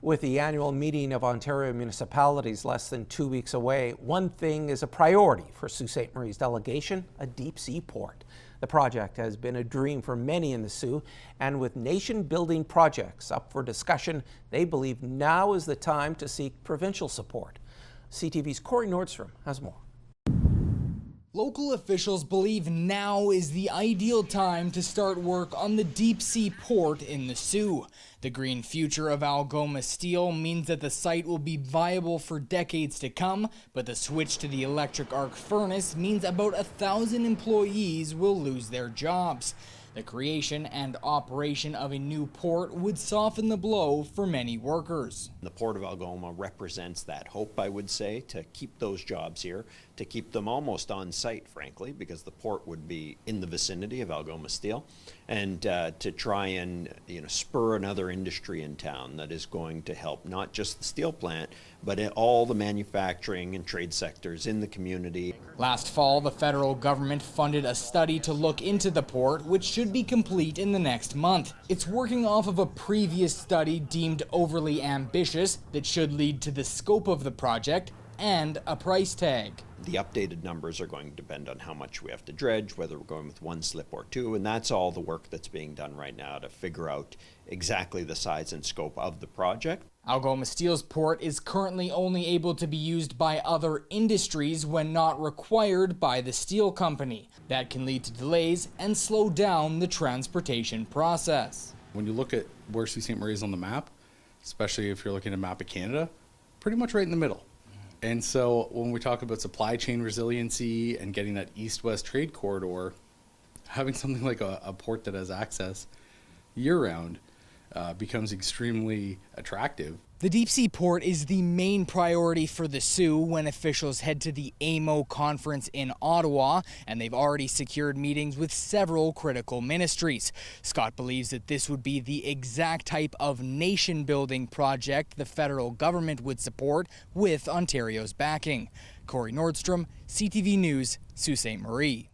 With the annual meeting of Ontario municipalities less than 2 weeks away, one thing is a priority for Sault Ste. Marie's delegation: a deep-sea port. The project has been a dream for many in the Soo, and with nation-building projects up for discussion, they believe now is the time to seek provincial support. CTV's Cory Nordstrom has more. Local officials believe now is the ideal time to start work on the deep-sea port in the Soo. The green future of Algoma Steel means that the site will be viable for decades to come, but the switch to the electric arc furnace means about 1,000 employees will lose their jobs. The creation and operation of a new port would soften the blow for many workers. The Port of Algoma represents that hope, I would say, to keep those jobs here, to keep them almost on site, frankly, because the port would be in the vicinity of Algoma Steel, and to try and spur another industry in town that is going to help not just the steel plant, but all the manufacturing and trade sectors in the community. Last fall, the federal government funded a study to look into the port, which should be complete in the next month. It's working off of a previous study deemed overly ambitious that should lead to the scope of the project and a price tag. The updated numbers are going to depend on how much we have to dredge, whether we're going with one slip or two, and that's all the work that's being done right now to figure out exactly the size and scope of the project. Algoma Steel's port is currently only able to be used by other industries when not required by the steel company. That can lead to delays and slow down the transportation process. When you look at where Sault Ste. Marie is on the map, especially if you're looking at a map of Canada, pretty much right in the middle. And so when we talk about supply chain resiliency and getting that east-west trade corridor, having something like a port that has access year-round becomes extremely attractive. The deep-sea port is the main priority for the Soo when officials head to the AMO conference in Ottawa, and they've already secured meetings with several critical ministries. Scott believes that this would be the exact type of nation-building project the federal government would support with Ontario's backing. Cory Nordstrom, CTV News, Sault Ste. Marie.